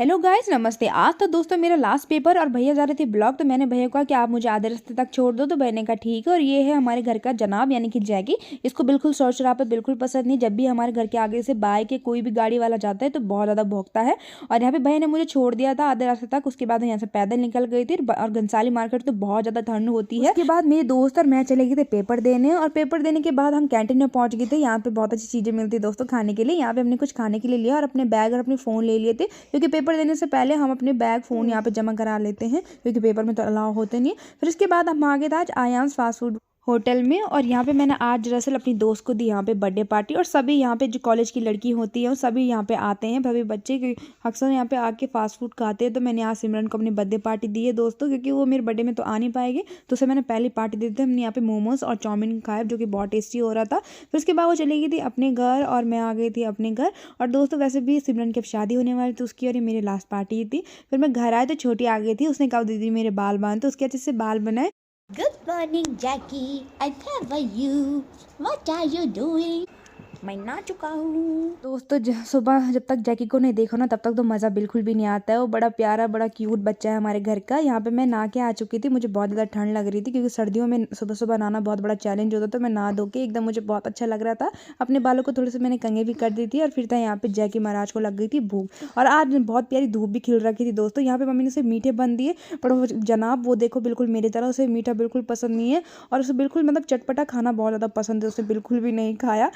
Hello guys, नमस्ते। आज तो दोस्तों मेरा लास्ट पेपर और भैया जा रहे थे ब्लॉग, तो मैंने भैया को कहा कि आप मुझे आधे रास्ते तक छोड़ दो। तो भैया ने कहा ठीक है। और ये है हमारे घर का जनाब यानी कि जैकी। इसको बिल्कुल शोर शराबा बिल्कुल पसंद नहीं। जब भी हमारे घर के आगे से बाइक या कोई भी गाड़ी वाला जाता है तो बहुत ज़्यादा भौंकता है। और यहाँ पे भैया ने मुझे छोड़ दिया था आधे रास्ते तक। उसके बाद यहाँ से पैदल निकल गई थी। और घनसाली मार्केट तो बहुत ज़्यादा ठंड होती है। उसके बाद मेरे दोस्त और मैं चले गए थे पेपर देने। और पेपर देने के बाद हम कैंटीन में पहुंच गए थे। यहाँ पे बहुत अच्छी चीज़ें मिलती है दोस्तों खाने के लिए। यहाँ पे हमने कुछ खाने के लिए लिया और अपने बैग और अपने फ़ोन ले लिए थे, क्योंकि पेपर देने से पहले हम अपने बैग फ़ोन यहाँ पे जमा करा लेते हैं, क्योंकि पेपर में तो अलाउ होते नहीं। फिर इसके बाद हम आ गए थे आज आयाम्स फास्ट फूड होटल में। और यहाँ पे मैंने आज दरअसल अपनी दोस्त को दी यहाँ पे बर्थडे पार्टी। और सभी यहाँ पे जो कॉलेज की लड़की होती है वो सभी यहाँ पे आते हैं, भाभी बच्चे अक्सर यहाँ पे आके फास्ट फूड खाते हैं। तो मैंने आज सिमरन को अपनी बर्थडे पार्टी दी है दोस्तों, क्योंकि वो मेरे बर्थडे में तो आ नहीं पाएगी, तो उसे मैंने पहली पार्टी दी थी। हमने यहाँ पे मोमोज और चाउमीन खाए जो कि बहुत टेस्टी हो रहा था। फिर उसके बाद वो चली गई थी अपने घर और मैं आ गई थी अपने घर। और दोस्तों वैसे भी सिमरन की अब शादी होने वाली थी उसकी, और ये मेरी लास्ट पार्टी थी। फिर मैं घर आए तो छोटी आ गई थी। उसने कहा दीदी मेरे बाल बांध, तो उसके अच्छे से बाल बनाए। Good morning, Jackie. And how are you? What are you doing? मैं ना चुका हूँ। दोस्तों सुबह जब तक जैकी को नहीं देखो ना तब तक तो मज़ा बिल्कुल भी नहीं आता है। वो बड़ा प्यारा बड़ा क्यूट बच्चा है हमारे घर का। यहाँ पे मैं नहा के आ चुकी थी। मुझे बहुत ज़्यादा ठंड लग रही थी, क्योंकि सर्दियों में सुबह सुबह नहाना बहुत बड़ा चैलेंज होता था। तो मैं नहा धो के एकदम मुझे बहुत अच्छा लग रहा था। अपने बालों को थोड़े से मैंने कंघी भी कर दी थी। और फिर था यहाँ पे जैकी महाराज को लग गई थी भूख। और आज बहुत प्यारी धूप भी खिल रखी थी दोस्तों। यहाँ पे मम्मी ने उसे मीठे बन दिए, पर वो जनाब वो देखो बिल्कुल मेरी तरह उसे मीठा बिल्कुल पसंद नहीं है। और उसे बिल्कुल मतलब चटपटा खाना बहुत ज़्यादा पसंद है, उसे बिल्कुल भी नहीं खाया।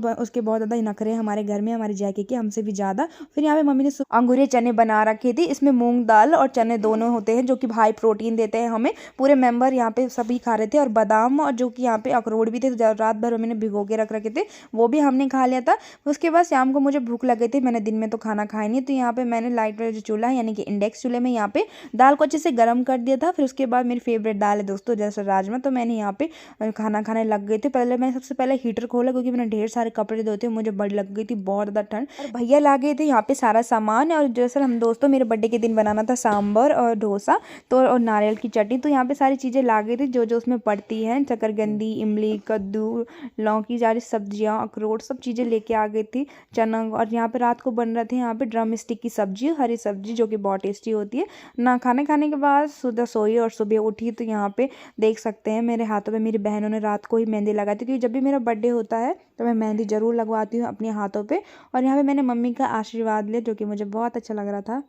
उसके बहुत ज़्यादा नखरे हमारे घर में हमारे जैकी के हमसे भी ज़्यादा। फिर यहाँ पे मम्मी ने अंगूरे चने बना रखे थे। इसमें मूंग दाल और चने दोनों होते हैं जो कि हाई प्रोटीन देते हैं हमें। पूरे मेंबर यहाँ पे सभी खा रहे थे। और बादाम और जो कि यहाँ पे अखरोट भी थे, रात भर मैंने भिगो के रख रखे थे, वो भी हमने खा लिया था। उसके बाद शाम को मुझे भूख लग गई थी। मैंने दिन में तो खाना खाया नहीं, तो यहाँ पे मैंने लाइट वाला जो चूल्हा है यानी कि इंडेक्स चूल्हे में यहाँ पे दाल को अच्छे से गर्म कर दिया था। फिर उसके बाद मेरी फेवरेट दाल है दोस्तों जैसे राजमा, तो मैंने यहाँ पे खाना खाने लग गई थी। पहले मैंने सबसे पहले हीटर खोला, क्योंकि मैंने ढेर सारे कपड़े धोते मुझे बड़ी लग गई थी बहुत ज़्यादा ठंड। और भैया ला गए थे यहाँ पे सारा सामान। और दरअसल हम दोस्तों मेरे बर्थडे के दिन बनाना था सांभर और डोसा तो और नारियल की चटनी। तो यहाँ पे सारी चीज़ें ला गई थी जो जो उसमें पड़ती हैं, शकरकंदी, इमली, कद्दू, लौकी, सारी सब्जियाँ, अखरोट, सब चीज़ें लेके आ गई थी, चना। और यहाँ पे रात को बन रहे थे यहाँ पे ड्रम स्टिक की सब्जी, हरी सब्जी जो कि बहुत टेस्टी होती है ना। खाने के बाद सुबह सोई और सुबह उठी, तो यहाँ पे देख सकते हैं मेरे हाथों में मेरी बहनों ने रात को ही मेहंदी लगाई थी, क्योंकि जब भी मेरा बर्थडे होता है तो मैं मेहंदी ज़रूर लगवाती हूँ अपने हाथों पे। और यहाँ पे मैंने मम्मी का आशीर्वाद लिया जो कि मुझे बहुत अच्छा लग रहा था।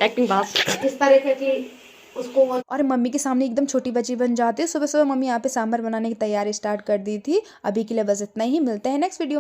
एक्टिंग बात इस तरह की उसको और मम्मी के सामने एकदम छोटी बच्ची बन जाती है। सुबह सुबह मम्मी यहाँ पे सांभर बनाने की तैयारी स्टार्ट कर दी थी। अभी के लिए बस इतना ही, मिलते हैं नेक्स्ट वीडियो।